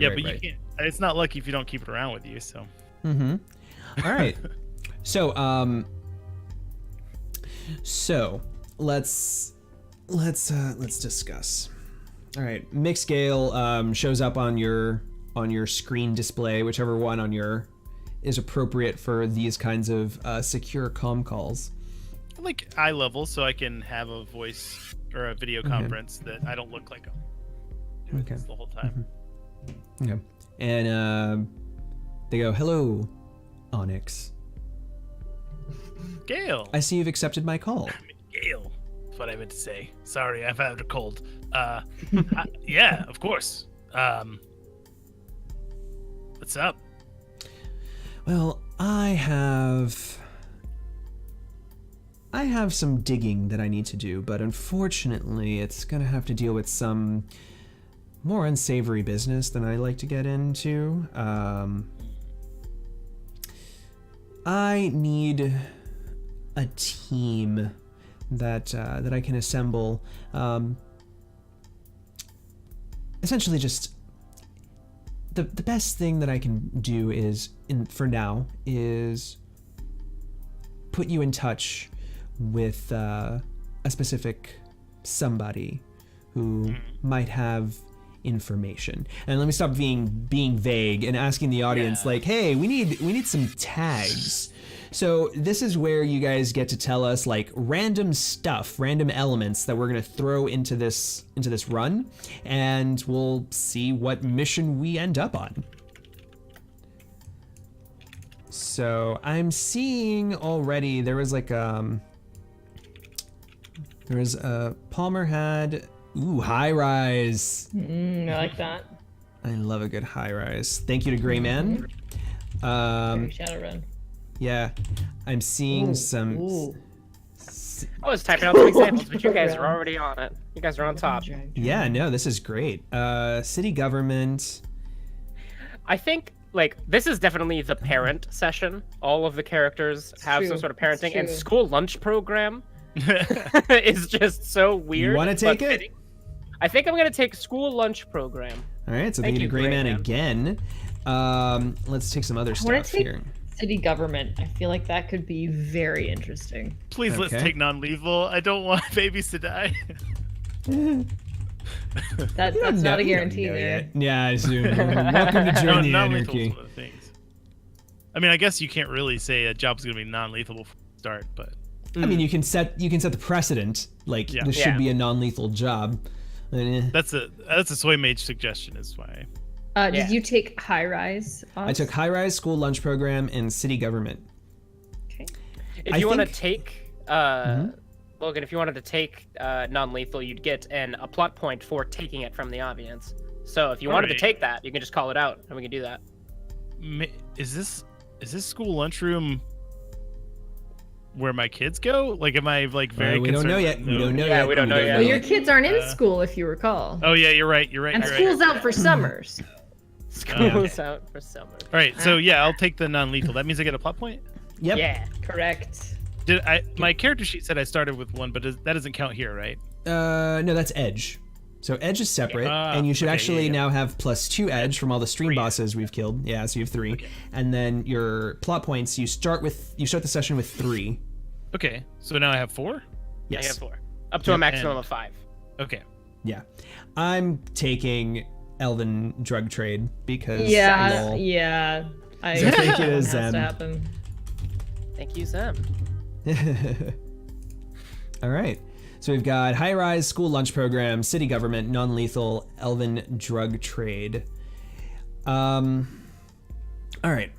but you can't. It's not lucky if you don't keep it around with you. So. All right. So let's discuss. All right, mixed scale shows up on your screen display, whichever one on your is appropriate for these kinds of secure comm calls. Like eye level, so I can have a voice or a video conference that I don't look like I'm doing this the whole time. Okay, and they go, "Hello, Onyx. Gale. I see you've accepted my call." Gale. That's what I meant to say. Sorry, I've had a cold. Yeah, of course. What's up? Well, I have some digging that I need to do, but unfortunately, it's gonna have to deal with some more unsavory business than I like to get into. I need a team that I can assemble. Essentially, just the best thing that I can do is, for now, is put you in touch with a specific somebody who might have information. And let me stop being vague and asking the audience, like, hey, we need some tags. So this is where you guys get to tell us like random stuff, random elements that we're gonna throw into this run, and we'll see what mission we end up on. So I'm seeing already there was like Palmer had high rise. I like that. I love a good high rise. Thank you to Gray Man. Shadowrun. Yeah, I'm seeing some. I was typing out some examples, but you guys are already on it. You guys are on top. Yeah, no, this is great. City government. I think like this is definitely the parent session. All of the characters have some sort of parenting, and school lunch program is just so weird. You want to take it? I think I'm gonna take school lunch program. All right, so thank you, Gray Man again. Let's take some other stuff here. City government. I feel like that could be very interesting. Please, let's take non-lethal. I don't want babies to die. That's not a guarantee there. Yeah, I assume. Welcome to Join the Anarchy. I mean, I guess you can't really say a job's gonna be non-lethal before you start, but I mean, you can set the precedent. Like this should be a non-lethal job. That's a Soy Mage suggestion. Is why. Did you take high rise? I took high rise, school lunch program, and city government. Okay. If you want to take Logan, if you wanted to take non-lethal, you'd get a plot point for taking it from the audience. So if you wanted to take that, you can just call it out, and we can do that. Is this school lunchroom where my kids go? Like, am I like very? We don't know yet. We don't know yet. We don't know yet. Well, your kids aren't in school, if you recall. Oh yeah, you're right. And school's out for summers. School's out for summer. All right, so yeah, I'll take the non-lethal. That means I get a plot point. Yep. Yeah. Correct. My character sheet said I started with one, but that doesn't count here, right? No, that's edge. So edge is separate, and you should actually now have +2 edge from all the stream bosses we've killed. Yeah, so you have 3, and then your plot points. You start the session with 3. Okay, so now I have 4. Yes. I have 4, up to a maximum of 5. Okay. Yeah, I'm taking Elven drug trade because I think it is has to happen. Thank you, Sam. All right. So we've got high rise, school lunch program, city government, non-lethal, Elven drug trade. All right.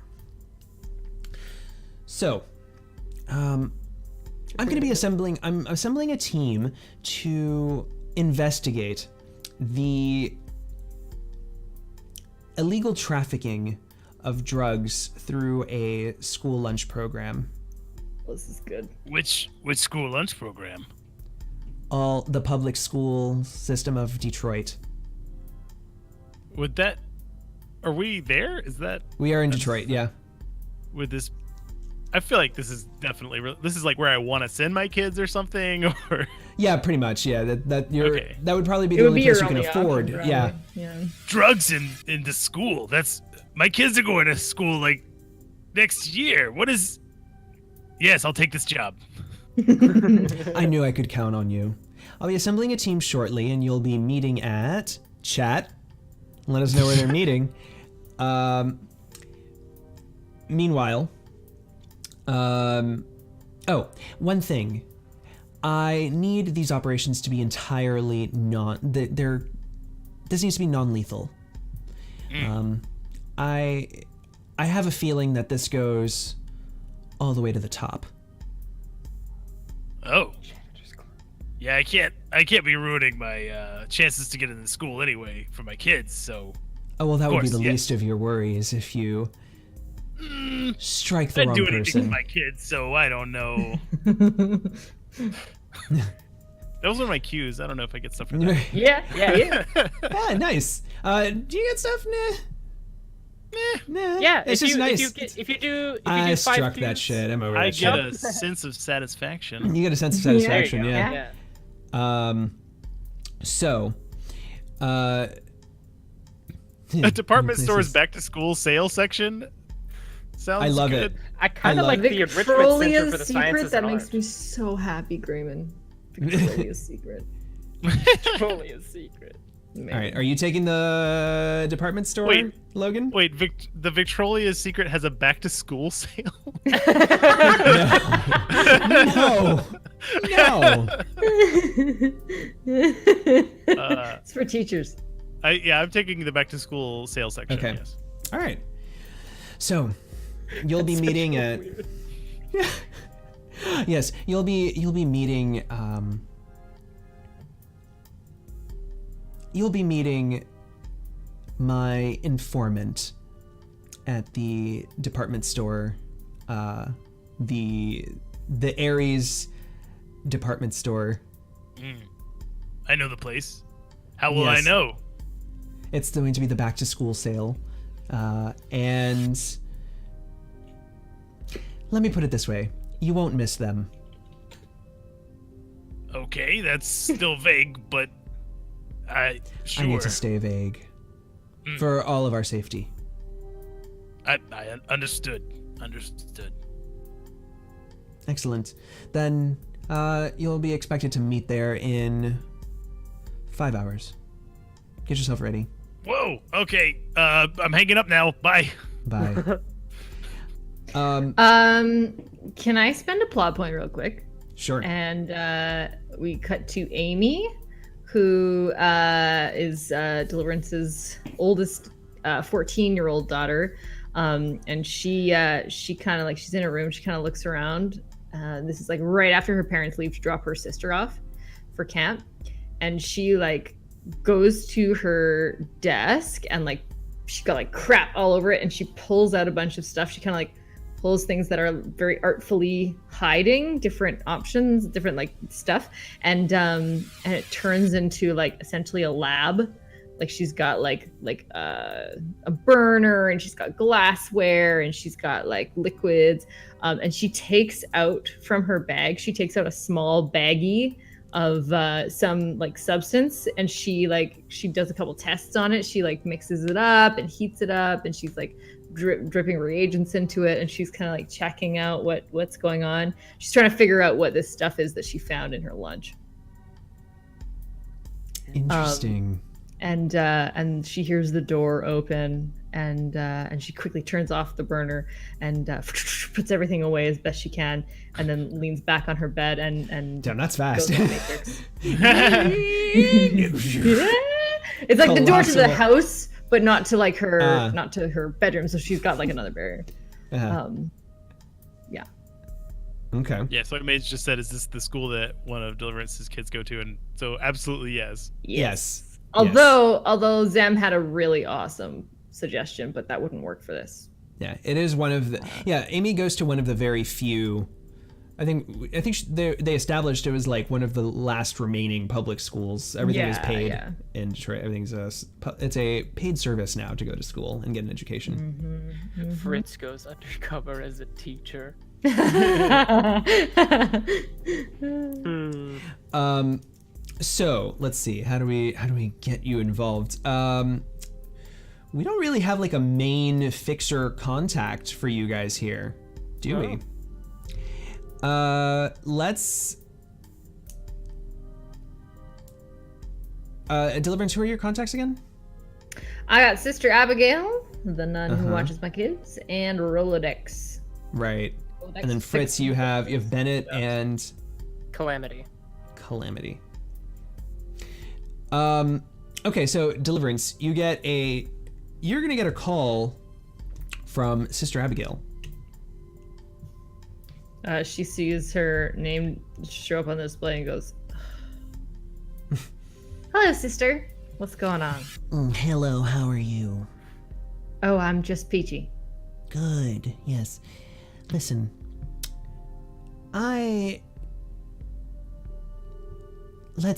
So, I'm assembling a team to investigate the illegal trafficking of drugs through a school lunch program. This is good. Which school lunch program? All the public school system of Detroit. Are we there? Is that? We are in Detroit, yeah. with this? I feel like this is definitely this is like where I want to send my kids or something, or yeah, pretty much. Yeah, that would probably be It the would only be place your you can only afford. option, Yeah. probably. Yeah. drugs in the school. That's my kids are going to school like next year. What is? Yes, I'll take this job. I knew I could count on you. I'll be assembling a team shortly, and you'll be meeting at chat. Let us know where they're meeting. Meanwhile, one thing. I need these operations to be entirely this needs to be non-lethal. I have a feeling that this goes all the way to the top. Oh. Yeah, I can't be ruining my chances to get into school anyway for my kids, so... Oh, well, that would be the least of your worries if you strike the wrong person. I do anything with person. my kids, so I don't know. Those are my cues. I don't know if I get stuff for that. Yeah. Yeah, nice. Do you get stuff? Nah. Yeah, It's just nice. If you do I 5 struck cues, that shit. I'm over I that get shit. a sense of satisfaction. You get a sense of There you satisfaction, go. yeah. So, A department store's back to school sale section sounds I love good. it. I kind of like the enrichment center Victrolia's for the secret, sciences that and makes art. me so happy, Grayman. Victrolia's secret. Victrolia's secret. All right, are you taking the department store, Wait. Logan? Wait, the Victrolia's secret has a back to school sale? No. It's for teachers. I'm taking the back to school sale section. Okay. Yes. All right. So, you'll be meeting at. Yes, you'll be meeting. You'll be meeting my informant at the department store, the Ares department store. I know the place. How will I Yes. know? It's going to be the back to school sale, and let me put it this way: you won't miss them. Okay, that's still vague, but sure. I need to stay vague for all of our safety. I understood. Excellent. Then you'll be expected to meet there in 5 hours. Get yourself ready. Whoa. Okay. I'm hanging up now. Bye. Bye. Can I spend a plot point real quick? Sure. And we cut to Amy, who is Deliverance's oldest 14-year-old daughter. And she kind of like, she's in a room, she kind of looks around. This is like right after her parents leave to drop her sister off for camp. And she like goes to her desk and like she got like crap all over it, and she pulls out a bunch of stuff. She kind of like pulls things that are very artfully hiding different options, different like stuff, and it turns into like essentially a lab. Like she's got like a burner, and she's got glassware, and she's got like liquids, and she takes out from her bag, she takes out a small baggie of some like substance, and she does a couple tests on it. She like mixes it up and heats it up, and she's like dripping reagents into it, and she's kind of like checking out what's going on. She's trying to figure out what this stuff is that she found in her lunch. Interesting. And she hears the door open, and she quickly turns off the burner and puts everything away as best she can, and then leans back on her bed and Damn, that's fast. goes to the Matrix. It's like the door to the house, but not to like her, not to her bedroom. So she's got like another barrier. Yeah. Okay. Yeah, so Mage just said, is this the school that one of Deliverance's kids go to? And so absolutely yes. Yes. Although Zem had a really awesome suggestion, but that wouldn't work for this. Yeah, it is one of the. Yeah, Amy goes to one of the very few I think they established it was like one of the last remaining public schools. Everything is paid in Detroit. Everything's it's a paid service now to go to school and get an education. Fritz goes undercover as a teacher. So let's see. How do we get you involved? We don't really have like a main fixer contact for you guys here, do we? Let's Deliverance, who are your contacts again? I got Sister Abigail, the nun who watches my kids, and Rolodex. Right. Rolodex, and then Fritz, you have Bennett and Calamity. Okay, so Deliverance, you're gonna get a call from Sister Abigail. She sees her name show up on the display and goes, "Hello, sister. What's going on?" Hello, how are you? Oh, I'm just peachy. Good, yes. Listen, let's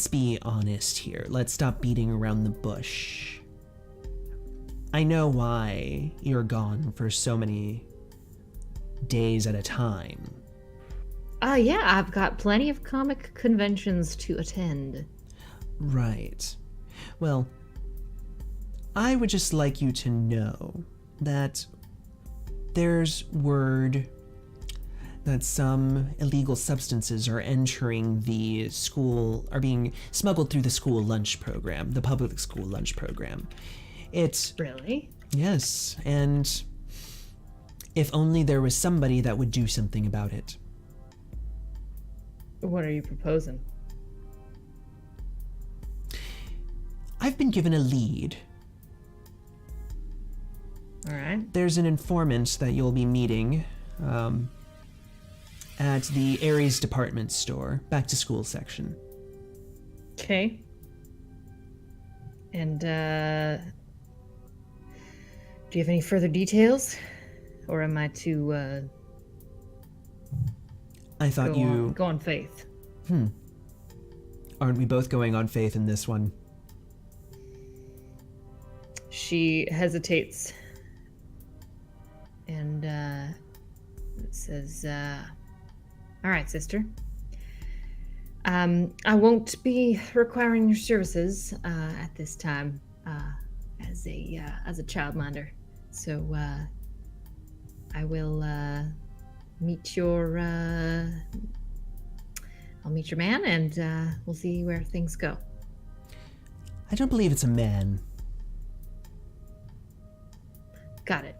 be honest here. Let's stop beating around the bush. I know why you're gone for so many days at a time. Yeah, I've got plenty of comic conventions to attend. Right. Well, I would just like you to know that there's word that some illegal substances are entering the school, are being smuggled through the school lunch program, the public school lunch program. Really? Yes, and if only there was somebody that would do something about it. What are you proposing? I've been given a lead. All right. There's an informant that you'll be meeting at the Aries department store, back to school section. Okay. And, do you have any further details? Or am I to, I thought go on faith? Aren't we both going on faith in this one? She hesitates and says, "All right, sister. I won't be requiring your services at this time as a childminder. So I will meet your I'll meet your man, and we'll see where things go." I don't believe it's a man. Got it.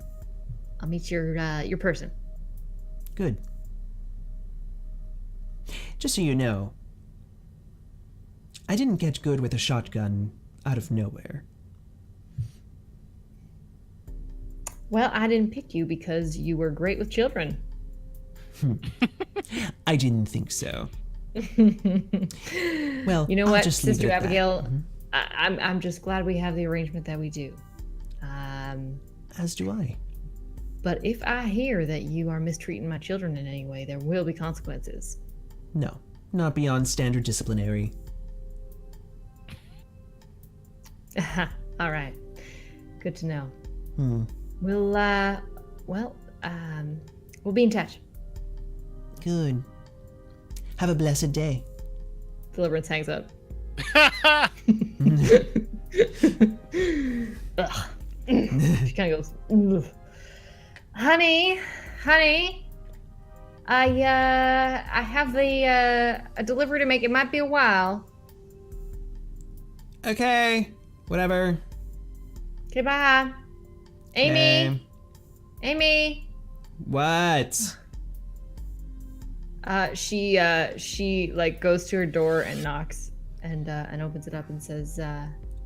I'll meet your person. Good. Just so you know, I didn't get good with a shotgun out of nowhere. Well, I didn't pick you because you were great with children. I didn't think so. Well, you know I'll what, just leave Sister it at that. Abigail, I'm just glad we have the arrangement that we do. As do I. But if I hear that you are mistreating my children in any way, there will be consequences. No, not beyond standard disciplinary. All right. Good to know. We'll be in touch. Good. Have a blessed day. Deliverance hangs up. Ugh. She kind of goes, "Ugh. Honey, I have a delivery to make. It might be a while." Okay, whatever. Okay, bye. Amy. Okay. Amy. What? She like goes to her door and knocks and opens it up and says,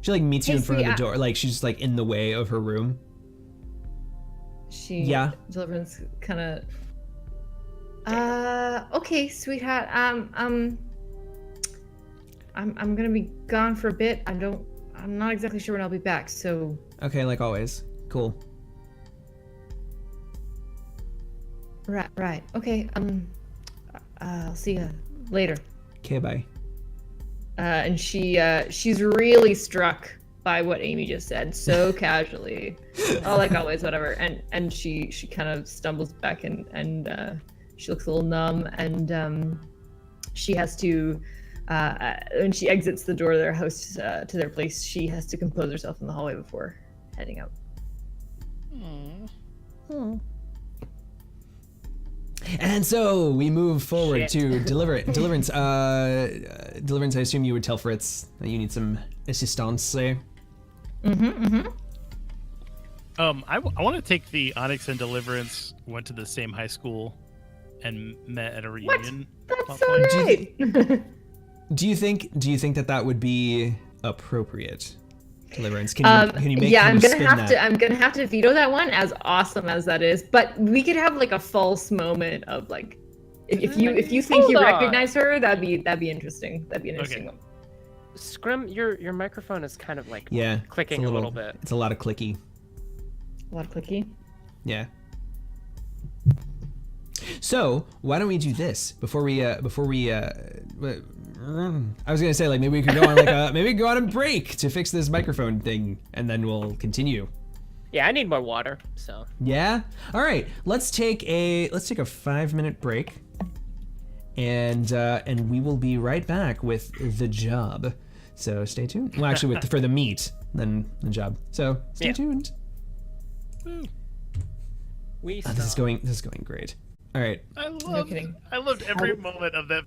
She like meets you "Hey, in front of the sweetie, door, like she's like in the way of her room. Yeah. Deliverance kind of, okay, sweetheart. I'm gonna be gone for a bit. I'm not exactly sure when I'll be back. So. Okay, like always. Cool. Right. Okay. I'll see you later. Okay, bye. And she's really struck by what Amy just said, so casually. Oh, like always, whatever. And she kind of stumbles back and she looks a little numb, and she has to when she exits the door of their house to their place, she has to compose herself in the hallway before heading out. And so we move forward to Deliverance. Deliverance, I assume you would tell Fritz that you need some assistance. I want to take the Onyx and Deliverance went to the same high school and met at a reunion. That's so great. Do you think that would be appropriate? Deliverance. Can you make? Yeah, can I'm you gonna spin have that? to. I'm gonna have to veto that one. As awesome as that is, but we could have like a false moment of like, if you think you recognize her, that'd be interesting. That'd be an interesting one. Scrim, your microphone is kind of like clicking it's a little bit. It's a lot of clicky. A lot of clicky. Yeah. So why don't we do this before we I was gonna say, like, maybe we could go on a break to fix this microphone thing, and then we'll continue. Yeah, I need more water. So. Yeah. All right. Let's take a 5-minute break, and we will be right back with the job. So stay tuned. Well, actually, for the meat, then the job. So stay tuned. This is going great. All right. I loved every moment of that